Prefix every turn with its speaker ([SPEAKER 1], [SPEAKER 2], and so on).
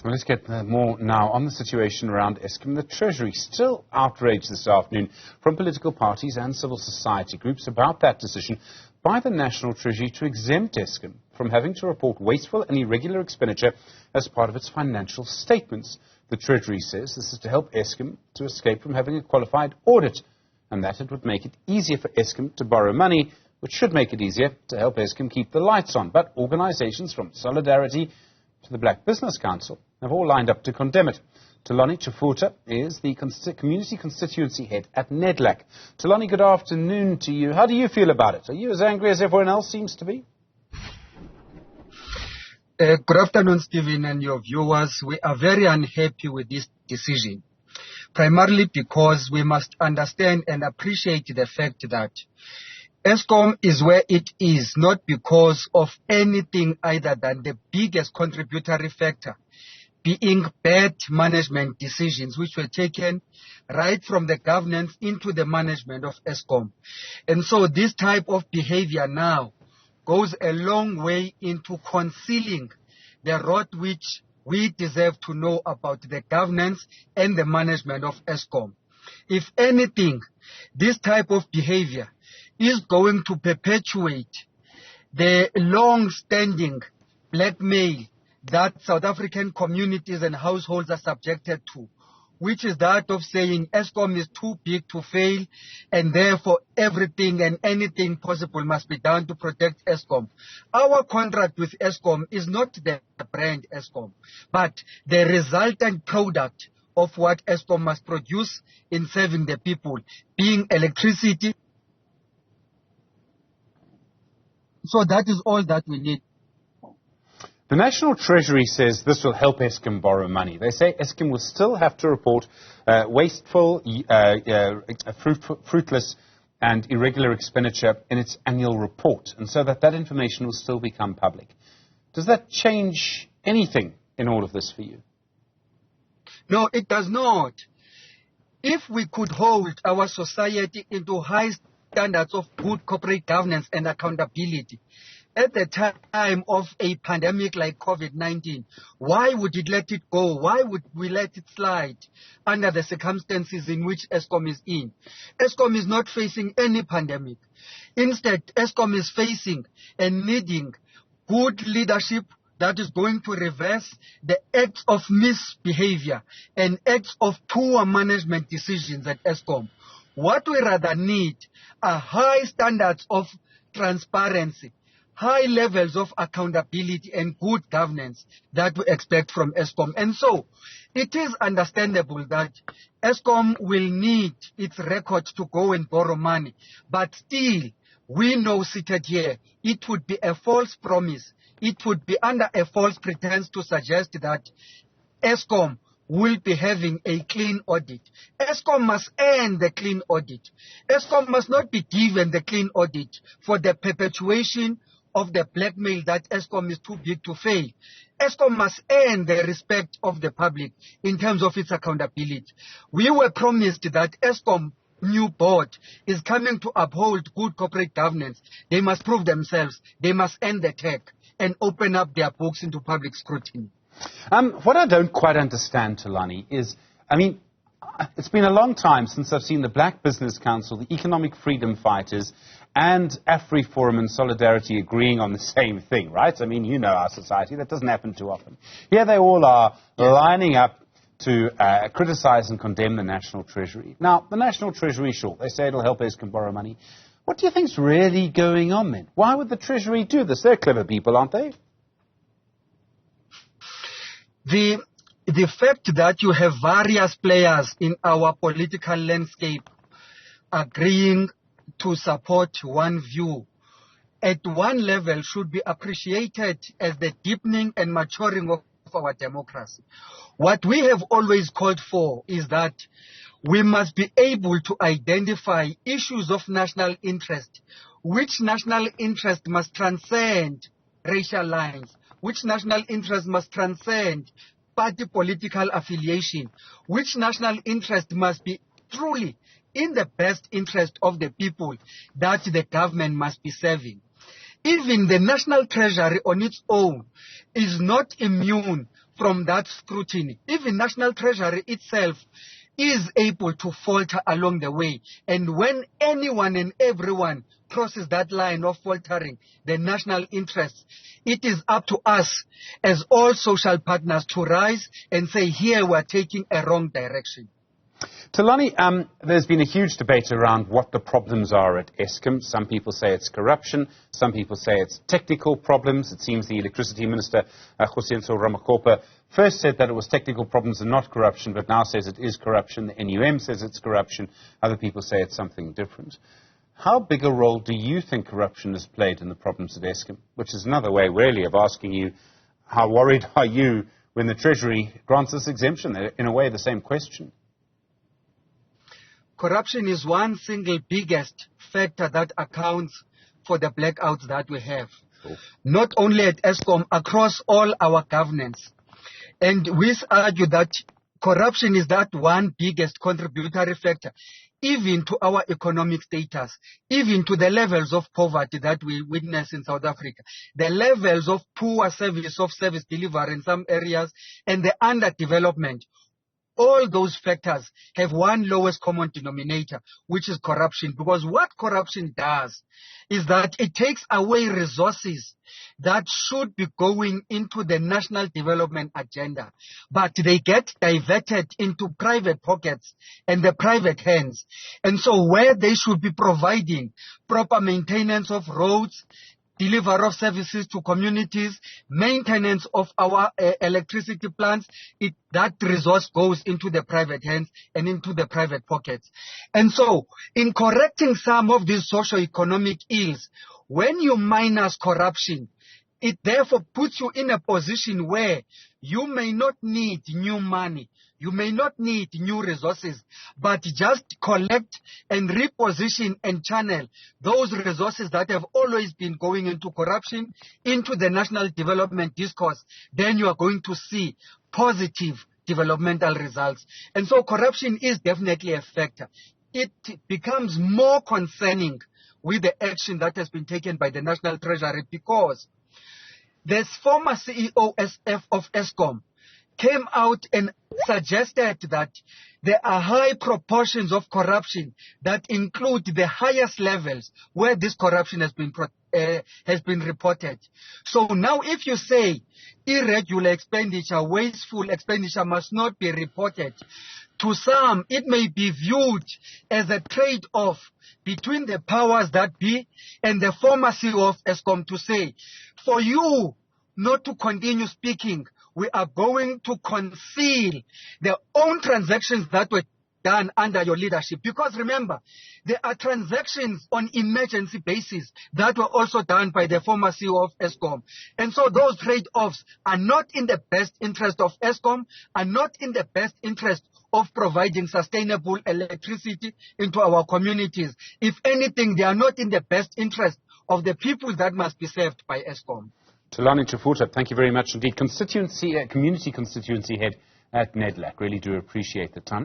[SPEAKER 1] Well, let's get more now on the situation around Eskom. The Treasury still outraged this afternoon from political parties and civil society groups about that decision by the National Treasury to exempt Eskom from having to report wasteful and irregular expenditure as part of its financial statements. The Treasury says this is to help Eskom to escape from having a qualified audit, and that it would make it easier for Eskom to borrow money, which should make it easier to help Eskom keep the lights on. But organisations from Solidarity to the Black Business Council have all lined up to condemn it. Thulani Tshefuta is the community constituency head at NEDLAC. Thulani, good afternoon to you. How do you feel about it? Are you as angry as everyone else seems to be?
[SPEAKER 2] Good afternoon, Stephen, and your viewers. We are very unhappy with this decision, primarily because we must understand and appreciate the fact that Eskom is where it is, not because of anything other than the biggest contributory factor being bad management decisions which were taken right from the governance into the management of Eskom. And so this type of behavior now goes a long way into concealing the rot which we deserve to know about the governance and the management of Eskom. If anything, this type of behavior is going to perpetuate the long-standing blackmail that South African communities and households are subjected to, which is that of saying Eskom is too big to fail, and therefore everything and anything possible must be done to protect Eskom. Our contract with Eskom is not the brand Eskom, but the resultant product of what Eskom must produce in serving the people, being electricity. So that is all that we need.
[SPEAKER 1] The National Treasury says this will help Eskom borrow money. They say Eskom will still have to report wasteful, fruitless and irregular expenditure in its annual report, and so that information will still become public. Does that change anything in all of this for you?
[SPEAKER 2] No, it does not. If we could hold our society into high standards of good corporate governance and accountability, at the time of a pandemic like COVID-19, why would it let it go? Why would we let it slide under the circumstances in which Eskom is in? Eskom is not facing any pandemic. Instead, Eskom is facing and needing good leadership that is going to reverse the acts of misbehavior and acts of poor management decisions at Eskom. What we rather need are high standards of transparency, high levels of accountability and good governance that we expect from Eskom. And so it is understandable that Eskom will need its record to go and borrow money. But still, we know seated here, it would be a false promise. It would be under a false pretense to suggest that Eskom will be having a clean audit. Eskom must earn the clean audit. Eskom must not be given the clean audit for the perpetuation of the blackmail that Eskom is too big to fail. Eskom must earn the respect of the public in terms of its accountability. We were promised that Eskom new board is coming to uphold good corporate governance. They must prove themselves. They must end the tech and open up their books into public scrutiny.
[SPEAKER 1] What I don't quite understand, Thulani, is, it's been a long time since I've seen the Black Business Council, the Economic Freedom Fighters, and AfriForum and Solidarity agreeing on the same thing, right? You know our society. That doesn't happen too often. Here they all are lining up to criticize and condemn the National Treasury. Now, the National Treasury, sure, they say it'll help Eskom borrow money. What do you think's really going on then? Why would the Treasury do this? They're clever people, aren't they?
[SPEAKER 2] The fact that you have various players in our political landscape agreeing to support one view at one level should be appreciated as the deepening and maturing of our democracy. What we have always called for is that we must be able to identify issues of national interest, which national interest must transcend racial lines, which national interest must transcend party political affiliation, which national interest must be truly in the best interest of the people that the government must be serving. Even the National Treasury on its own is not immune from that scrutiny. Even National Treasury itself is able to falter along the way. And when anyone and everyone crosses that line of faltering the national interests, it is up to us as all social partners to rise and say, here we are taking a wrong direction.
[SPEAKER 1] Thulani, there's been a huge debate around what the problems are at Eskom. Some people say it's corruption. Some people say it's technical problems. It seems the Electricity Minister, Kgosientsho Ramakopa, first said that it was technical problems and not corruption, but now says it is corruption. The NUM says it's corruption. Other people say it's something different. How big a role do you think corruption has played in the problems at Eskom? Which is another way, really, of asking you, how worried are you when the Treasury grants this exemption? They're, in a way, the same question.
[SPEAKER 2] Corruption is one single biggest factor that accounts for the blackouts that we have. Sure. Not only at Eskom, across all our governance. And we argue that corruption is that one biggest contributory factor, even to our economic status, even to the levels of poverty that we witness in South Africa, the levels of poor service delivery in some areas, and the underdevelopment. All those factors have one lowest common denominator, which is corruption. Because what corruption does is that it takes away resources that should be going into the national development agenda, but they get diverted into private pockets and the private hands. And so where they should be providing proper maintenance of roads, delivery of services to communities, maintenance of our electricity plants, that resource goes into the private hands and into the private pockets. And so, in correcting some of these socio-economic ills, when you minus corruption, it therefore puts you in a position where you may not need new money, you may not need new resources, but just collect and reposition and channel those resources that have always been going into corruption, into the national development discourse. Then you are going to see positive developmental results. And so corruption is definitely a factor. It becomes more concerning with the action that has been taken by the National Treasury, because the former CEO of Eskom came out and suggested that there are high proportions of corruption that include the highest levels where this corruption has been reported. So now if you say irregular expenditure, wasteful expenditure must not be reported, to some it may be viewed as a trade-off between the powers that be and the former CEO of Eskom to say, for you not to continue speaking, we are going to conceal their own transactions that were done under your leadership. Because remember, there are transactions on emergency basis that were also done by the former CEO of Eskom. And so those trade-offs are not in the best interest of Eskom, are not in the best interest of providing sustainable electricity into our communities. If anything, they are not in the best interest of the people that must be served by Eskom.
[SPEAKER 1] Thulani Tshefuta, thank you very much indeed. Community constituency head at NEDLAC. Really do appreciate the time.